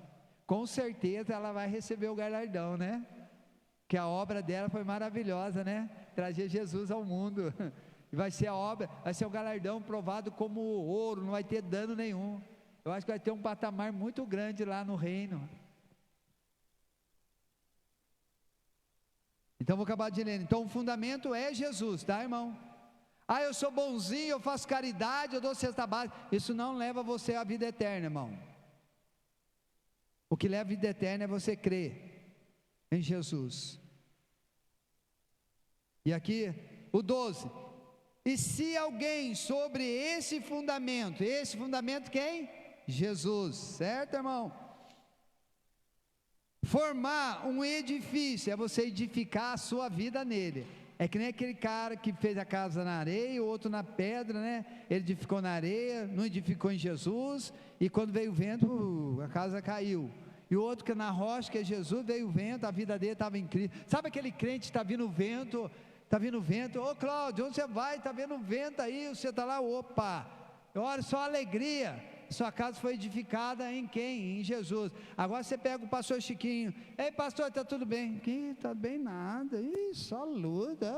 [SPEAKER 1] Com certeza ela vai receber o galardão, né? Que a obra dela foi maravilhosa, né? Trazer Jesus ao mundo. E vai ser a obra, vai ser o galardão provado como ouro, não vai ter dano nenhum. Eu acho que vai ter um patamar muito grande lá no reino. Então vou acabar de ler. Então o fundamento é Jesus, tá, irmão? Ah, eu sou bonzinho, eu faço caridade, eu dou cesta básica. Isso não leva você à vida eterna, irmão. O que leva à vida eterna é você crer em Jesus. E aqui, o 12. E se alguém sobre esse fundamento quem? Jesus, certo, irmão? Formar um edifício, é você edificar a sua vida nele. É que nem aquele cara que fez a casa na areia, o outro na pedra, né? Ele edificou na areia, não edificou em Jesus, e quando veio o vento, a casa caiu. E o outro que na rocha, que é Jesus, veio o vento, a vida dele estava em Cristo. Sabe aquele crente que está vindo vento, ô Cláudio, onde você vai? Está vendo vento aí, você está lá, opa, olha só a alegria. Sua casa foi edificada em quem? Em Jesus. Agora você pega o pastor Chiquinho. Ei pastor, está tudo bem? Que está bem nada. Ih, só luta.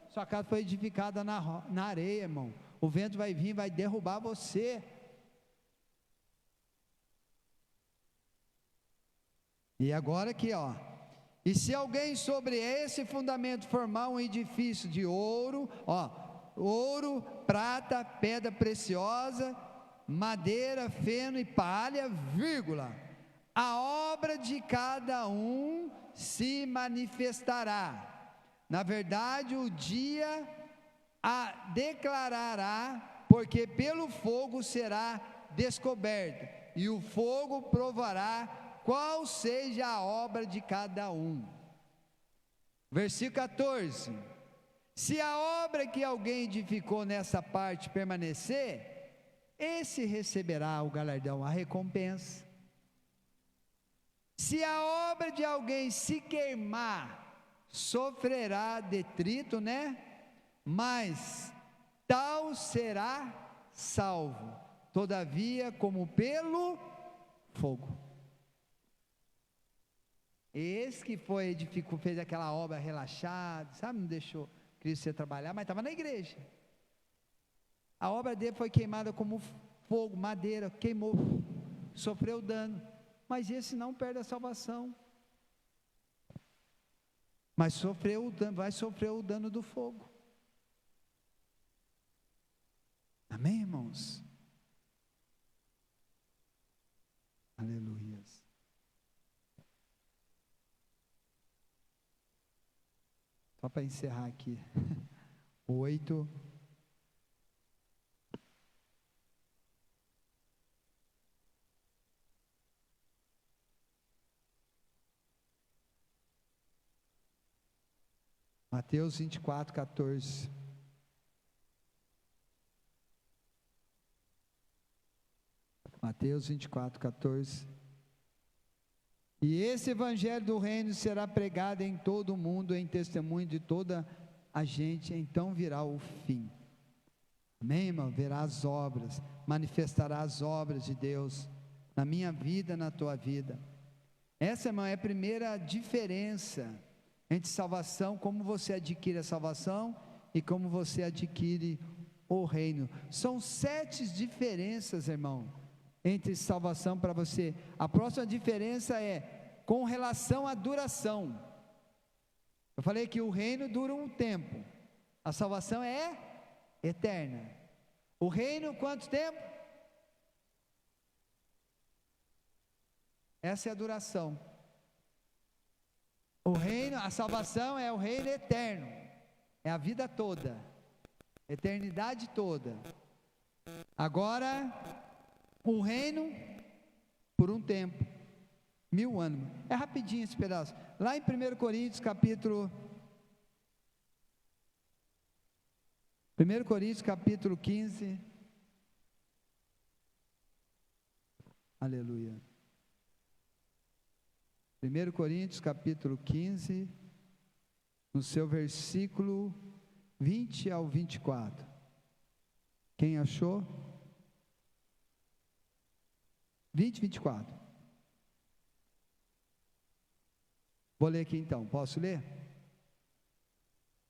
[SPEAKER 1] Sua casa foi edificada na areia, irmão. O vento vai vir, vai derrubar você. E agora aqui, ó. E se alguém sobre esse fundamento formar um edifício de ouro, ó, ouro, prata, pedra preciosa, madeira, feno e palha, vírgula, a obra de cada um se manifestará. Na verdade, o dia a declarará, porque pelo fogo será descoberto, e o fogo provará qual seja a obra de cada um. Versículo 14. Se a obra que alguém edificou nessa parte permanecer, esse receberá o galardão, a recompensa. Se a obra de alguém se queimar, sofrerá detrito, né? Mas tal será salvo, todavia como pelo fogo. Esse que foi edificou, fez aquela obra relaxado, sabe, não deixou Cristo trabalhar, mas estava na igreja. A obra dele foi queimada como fogo, madeira, queimou, sofreu dano, mas esse não perde a salvação, mas vai sofrer o dano do fogo. Amém, irmãos? Aleluia. Só para encerrar aqui, 8. Mateus 24, 14. Mateus 24, 14. E esse evangelho do reino será pregado em todo o mundo, em testemunho de toda a gente, então virá o fim. Amém, irmão? Verá as obras, manifestará as obras de Deus na minha vida, na tua vida. Essa, irmão, é a primeira diferença entre salvação, como você adquire a salvação e como você adquire o reino. São 7 diferenças, irmão, entre salvação para você. A próxima diferença é com relação à duração. Eu falei que o reino dura um tempo, a salvação é eterna. O reino, quanto tempo? Essa é a duração. O reino, a salvação é o reino eterno, é a vida toda, eternidade toda. Agora, o reino por um tempo, 1000 anos. É rapidinho esse pedaço. Lá em 1 Coríntios capítulo 15. Aleluia. 1 Coríntios capítulo 15, no seu versículo 20 ao 24. Quem achou? 20, 24. Vou ler aqui então, posso ler?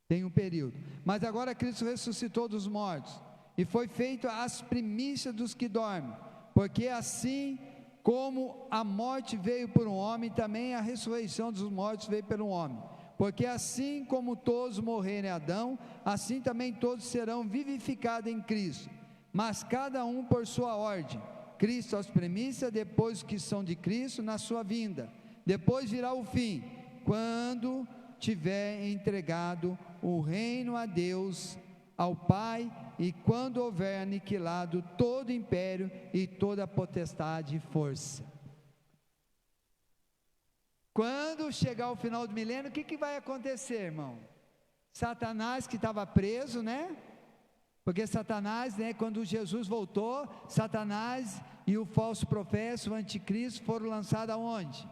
[SPEAKER 1] Tem um período. Mas agora Cristo ressuscitou dos mortos, e foi feito as primícias dos que dormem, porque assim como a morte veio por um homem, também a ressurreição dos mortos veio por um homem. Porque assim como todos morreram em Adão, assim também todos serão vivificados em Cristo, mas cada um por sua ordem. Cristo as primícias, depois os que são de Cristo na sua vinda. Depois virá o fim, quando tiver entregado o reino a Deus, ao Pai, e quando houver aniquilado todo império e toda potestade e força. Quando chegar o final do milênio, o que vai acontecer, irmão? Satanás, que estava preso, né? Porque Satanás, né, quando Jesus voltou, Satanás e o falso profeta, o anticristo, foram lançados aonde?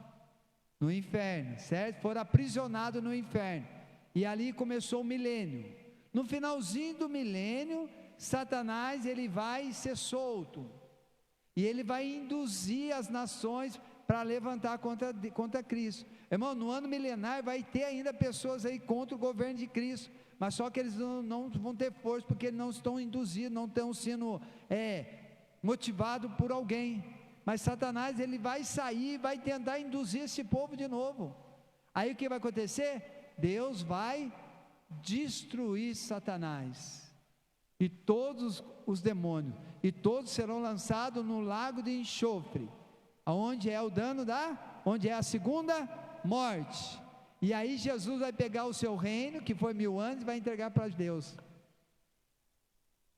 [SPEAKER 1] No inferno, certo? Foram aprisionados no inferno, e ali começou o milênio. No finalzinho do milênio, Satanás, ele vai ser solto, e ele vai induzir as nações para levantar contra Cristo. Irmão, no ano milenar vai ter ainda pessoas aí contra o governo de Cristo, mas só que eles não vão ter força, porque eles não estão induzidos, não estão sendo motivados por alguém. Mas Satanás, ele vai sair, vai tentar induzir esse povo de novo. Aí o que vai acontecer? Deus vai destruir Satanás e todos os demônios, e todos serão lançados no lago de enxofre, aonde é o dano onde é a segunda morte. E aí Jesus vai pegar o seu reino, que foi 1000 anos, e vai entregar para Deus.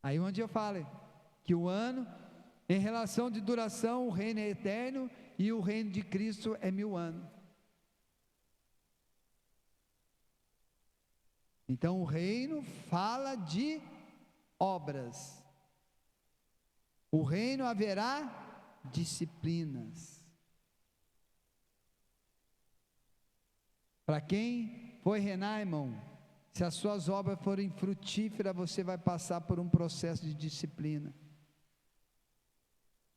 [SPEAKER 1] Aí onde eu falo que o ano, em relação de duração, o reino é eterno, e o reino de Cristo é 1000 anos. Então o reino fala de obras. O reino haverá disciplinas. Para quem foi reinar, irmão, se as suas obras forem frutíferas, você vai passar por um processo de disciplina.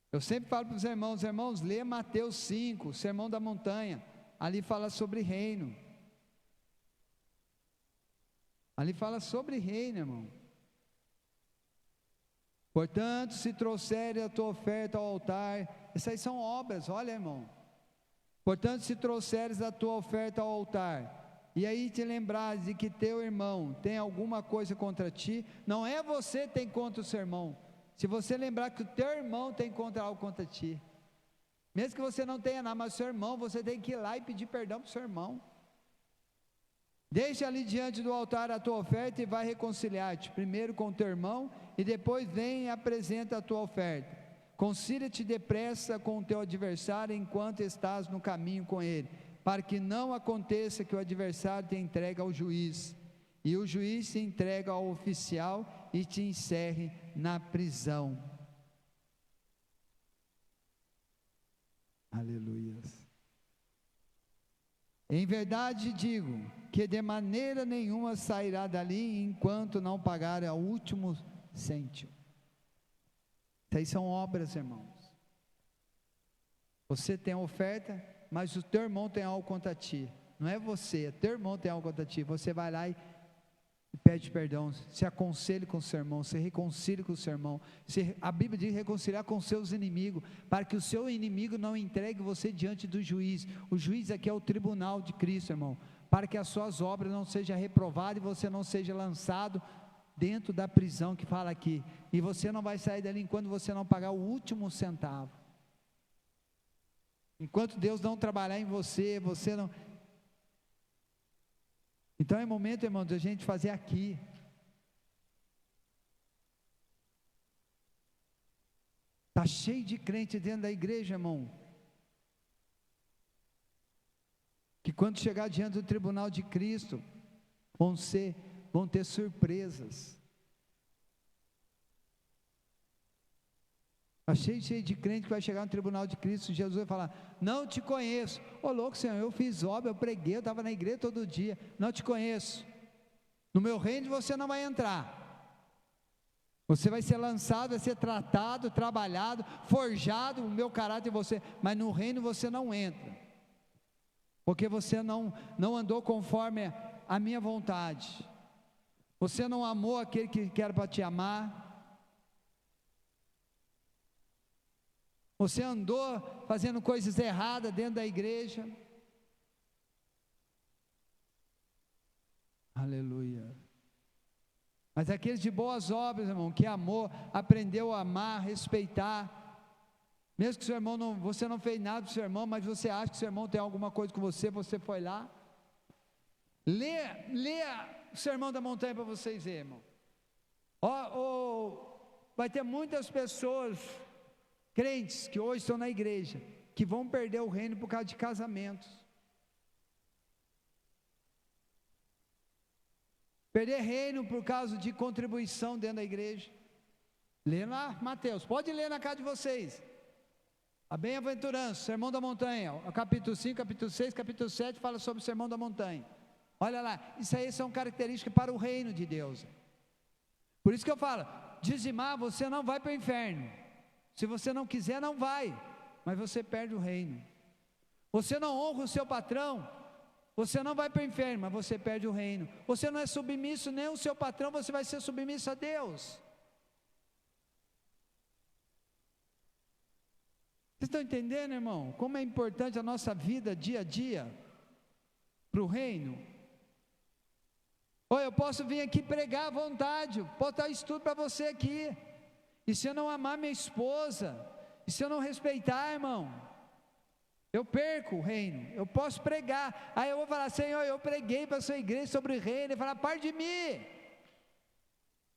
[SPEAKER 1] Eu sempre falo para os irmãos, lê Mateus 5, o Sermão da Montanha, ali fala sobre reino. Ali fala sobre reino, irmão. Portanto, se trouxeres a tua oferta ao altar, essas aí são obras, olha, irmão. Portanto, se trouxeres a tua oferta ao altar, e aí te lembrares de que teu irmão tem alguma coisa contra ti, não é você que tem contra o seu irmão. Se você lembrar que o teu irmão tem contra algo contra ti, mesmo que você não tenha nada, mas o seu irmão, você tem que ir lá e pedir perdão para o seu irmão. Deixa ali diante do altar a tua oferta e vai reconciliar-te, primeiro com o teu irmão, e depois vem e apresenta a tua oferta. Concilia-te depressa com o teu adversário, enquanto estás no caminho com ele, para que não aconteça que o adversário te entregue ao juiz, e o juiz se entrega ao oficial e te encerre na prisão. Aleluias. Em verdade digo que de maneira nenhuma sairá dali enquanto não pagar o último cêntimo. Isso aí são obras, irmãos. Você tem a oferta, mas o teu irmão tem algo contra ti. Não é você, é teu irmão tem algo contra ti. Você vai lá e pede perdão, se aconselhe com o seu irmão, se reconcilie com o seu irmão. A Bíblia diz reconciliar com seus inimigos, para que o seu inimigo não entregue você diante do juiz. O juiz aqui é o tribunal de Cristo, irmão, para que as suas obras não sejam reprovadas e você não seja lançado dentro da prisão que fala aqui, e você não vai sair dali enquanto você não pagar o último centavo. Enquanto Deus não trabalhar em você, você não... Então é momento, irmão, de a gente fazer aqui. Está cheio de crente dentro da igreja, irmão, que quando chegar diante do tribunal de Cristo, vão ter surpresas. Está cheio de crente que vai chegar no tribunal de Cristo, Jesus vai falar, não te conheço. Ô louco, Senhor, eu fiz obra, eu preguei, eu estava na igreja todo dia, não te conheço. No meu reino você não vai entrar. Você vai ser lançado, vai ser tratado, trabalhado, forjado, o meu caráter em você, mas no reino você não entra, porque você não andou conforme a minha vontade, você não amou aquele que era para te amar, você andou fazendo coisas erradas dentro da igreja. Aleluia. Mas aqueles de boas obras, irmão, que amou, aprendeu a amar, respeitar, mesmo que seu irmão você não fez nada para o seu irmão, mas você acha que seu irmão tem alguma coisa com você foi lá, lê o Sermão da Montanha para vocês verem, irmão. Vai ter muitas pessoas, crentes, que hoje estão na igreja, que vão perder o reino por causa de casamentos. Perder reino por causa de contribuição dentro da igreja. Lê lá, Mateus, pode ler na casa de vocês. A bem-aventurança, Sermão da Montanha, o capítulo 5, capítulo 6, capítulo 7, fala sobre o Sermão da Montanha. Olha lá, isso aí são características para o reino de Deus. Por isso que eu falo, dizimar, você não vai para o inferno. Se você não quiser, não vai, mas você perde o reino. Você não honra o seu patrão, você não vai para o inferno, mas você perde o reino. Você não é submisso nem ao seu patrão, você vai ser submisso a Deus. Vocês estão entendendo, irmão? Como é importante a nossa vida dia a dia para o reino? Ou eu posso vir aqui pregar à vontade, posso dar estudo para você aqui, e se eu não amar minha esposa, e se eu não respeitar, irmão, eu perco o reino. Eu posso pregar, aí eu vou falar, Senhor, eu preguei para a sua igreja sobre o reino, ele fala, parte de mim,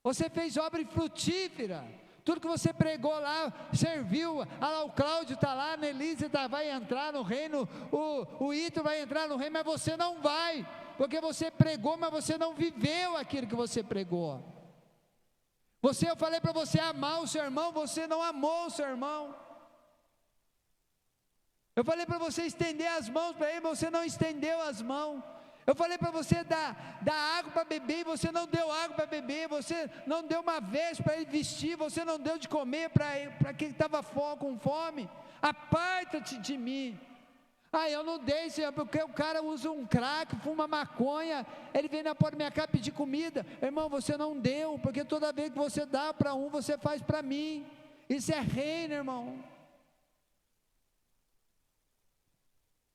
[SPEAKER 1] você fez obra infrutífera, tudo que você pregou lá, serviu, lá o Cláudio está lá, a Nelise vai entrar no reino, o Ito vai entrar no reino, mas você não vai, porque você pregou, mas você não viveu aquilo que você pregou. Eu falei para você amar o seu irmão, você não amou o seu irmão. Eu falei para você estender as mãos para ele, você não estendeu as mãos. Eu falei para você dar água para beber, você não deu água para beber. Você não deu uma veste para ele vestir, você não deu de comer para quem estava com fome. Aparta-te de mim. Eu não dei, Senhor, porque o cara usa um crack, fuma maconha, ele vem na porta da minha casa pedir comida. Irmão, você não deu, porque toda vez que você dá para um, você faz para mim. Isso é reino, irmão.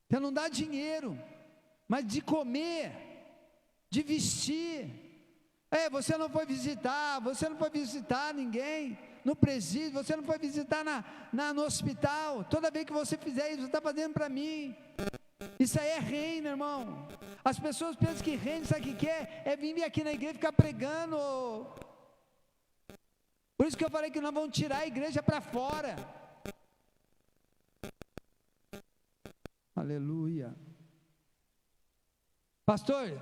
[SPEAKER 1] Você não dá dinheiro, mas de comer, de vestir. Você não foi visitar ninguém no presídio, você não foi visitar no hospital. Toda vez que você fizer isso, você está fazendo para mim. Isso aí é reino, irmão. As pessoas pensam que reino, sabe o que é? É vir aqui na igreja e ficar pregando. Por isso que eu falei que nós vamos tirar a igreja para fora. Aleluia. Pastor,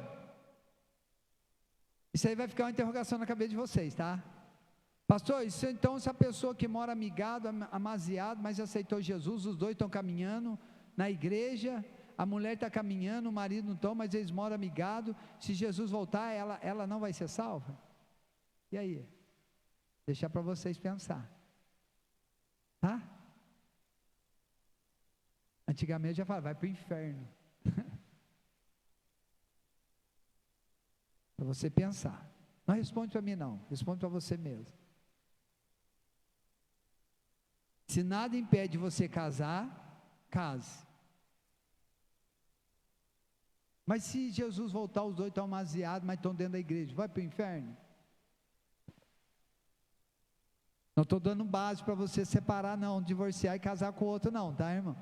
[SPEAKER 1] isso aí vai ficar uma interrogação na cabeça de vocês, tá? Pastor, então essa pessoa que mora amigado, amaziado, mas aceitou Jesus, os dois estão caminhando na igreja, a mulher está caminhando, o marido não está, mas eles moram amigado, se Jesus voltar, ela não vai ser salva? E aí? Deixar para vocês pensar, tá? Antigamente já falava, vai para o inferno. Para você pensar. Não responde para mim não, responde para você mesmo. Se nada impede você casar, case. Mas se Jesus voltar, os dois estão amaziados, mas estão dentro da igreja, vai para o inferno? Não estou dando base para você separar não, divorciar e casar com o outro não, tá, irmão?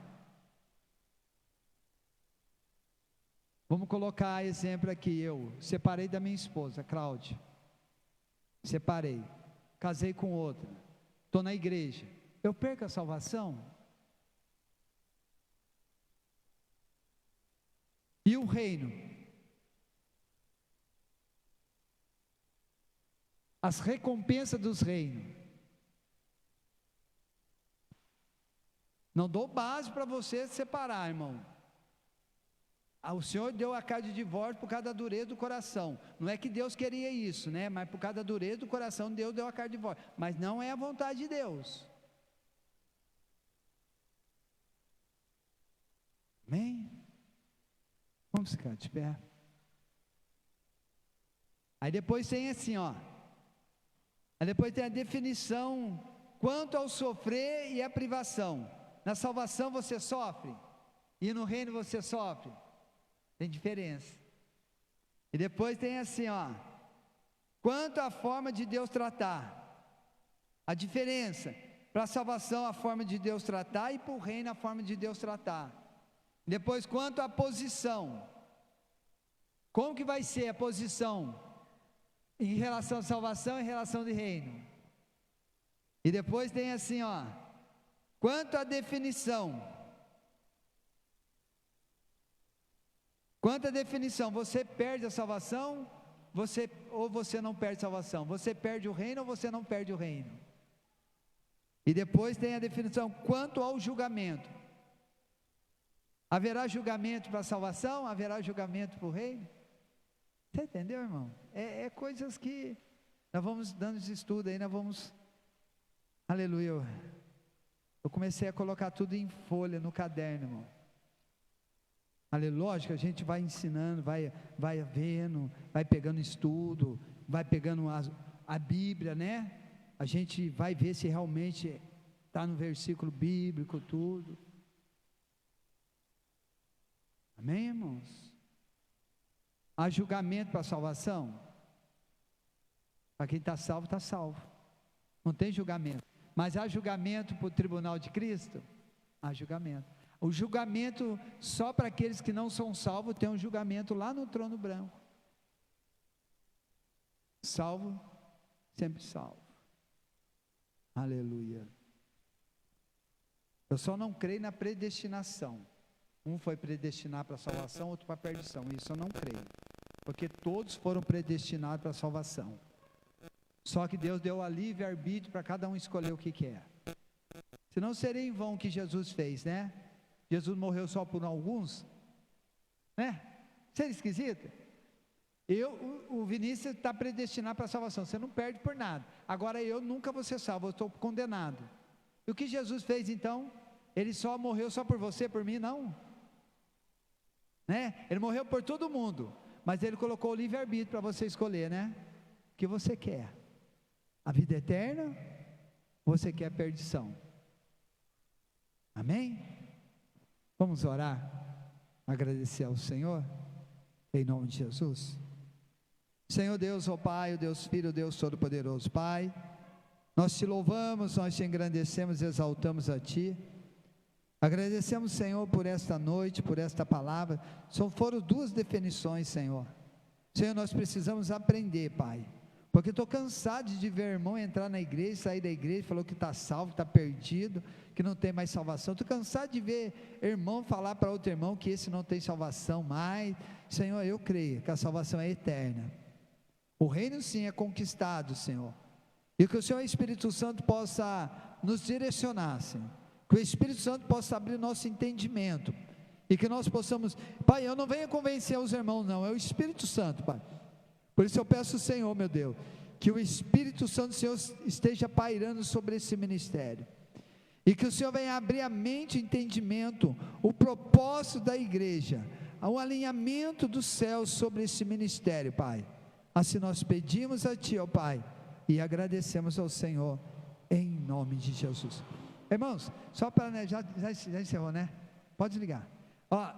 [SPEAKER 1] Vamos colocar exemplo aqui, eu separei da minha esposa, Cláudia, separei, casei com outra, estou na igreja, eu perco a salvação? E o reino? As recompensas dos reinos. Não dou base para você separar, irmão. O Senhor deu a carta de divórcio por causa da dureza do coração. Não é que Deus queria isso, né? Mas por causa da dureza do coração, Deus deu a carta de divórcio. Mas não é a vontade de Deus. Amém? Vamos ficar de pé. Aí depois tem assim, ó. Aí depois tem a definição quanto ao sofrer e a privação. Na salvação você sofre, e no reino você sofre. Tem diferença. E depois tem assim, ó. Quanto à forma de Deus tratar. A diferença. Para a salvação a forma de Deus tratar, e para o reino a forma de Deus tratar. Depois quanto à posição. Como que vai ser a posição em relação à salvação e em relação de reino? E depois tem assim, ó. Quanto à definição. Quanto à definição, você perde a salvação, ou você não perde a salvação? Você perde o reino ou você não perde o reino? E depois tem a definição, quanto ao julgamento. Haverá julgamento para a salvação? Haverá julgamento para o reino? Você entendeu, irmão? É coisas que nós vamos dando esse estudo aí, nós vamos, aleluia. Eu comecei a colocar tudo em folha, no caderno, irmão. Aleluia, lógico, a gente vai ensinando, vai vendo, vai pegando estudo, vai pegando a Bíblia, né? A gente vai ver se realmente está no versículo bíblico, tudo. Amém, irmãos? Há julgamento para a salvação? Para quem está salvo, está salvo. Não tem julgamento. Mas há julgamento para o tribunal de Cristo? Há julgamento. O julgamento só para aqueles que não são salvos, tem um julgamento lá no trono branco. Salvo, sempre salvo. Aleluia. Eu só não creio na predestinação. Um foi predestinado para a salvação, outro para a perdição. Isso eu não creio. Porque todos foram predestinados para a salvação. Só que Deus deu a livre-arbítrio para cada um escolher o que quer. Senão seria em vão o que Jesus fez, né? Jesus morreu só por alguns, né? Seria esquisito? O Vinícius está predestinado para a salvação, você não perde por nada. Agora eu nunca vou ser salvo, eu estou condenado. E o que Jesus fez então? Ele só morreu só por você, por mim, não? Né? Ele morreu por todo mundo, mas ele colocou o livre-arbítrio para você escolher, né? O que você quer? A vida eterna? Ou você quer a perdição? Amém? Vamos orar, agradecer ao Senhor, em nome de Jesus. Senhor Deus, ó Pai, o Deus Filho, o Deus Todo-Poderoso, Pai, nós te louvamos, nós te engrandecemos e exaltamos a Ti. Agradecemos, Senhor, por esta noite, por esta palavra. Só foram duas definições, Senhor. Senhor, nós precisamos aprender, Pai, porque estou cansado de ver irmão entrar na igreja, sair da igreja, falou que está salvo, está perdido, que não tem mais salvação. Estou cansado de ver irmão falar para outro irmão que esse não tem salvação mais. Senhor, eu creio que a salvação é eterna. O reino sim é conquistado, Senhor. E que o Senhor Espírito Santo possa nos direcionar, Senhor. Que o Espírito Santo possa abrir nosso entendimento. E que nós possamos, Pai, eu não venho convencer os irmãos não, é o Espírito Santo, Pai. Por isso eu peço ao Senhor, meu Deus, que o Espírito Santo do Senhor esteja pairando sobre esse ministério. E que o Senhor venha abrir a mente e entendimento, o propósito da igreja, o alinhamento dos céus sobre esse ministério, Pai. Assim nós pedimos a Ti, ó Pai, e agradecemos ao Senhor, em nome de Jesus. Irmãos, só para, né, já encerrou, né? Pode desligar. Ó,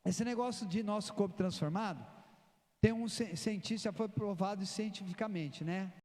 [SPEAKER 1] esse negócio de nosso corpo transformado, tem um cientista, já foi provado cientificamente, né?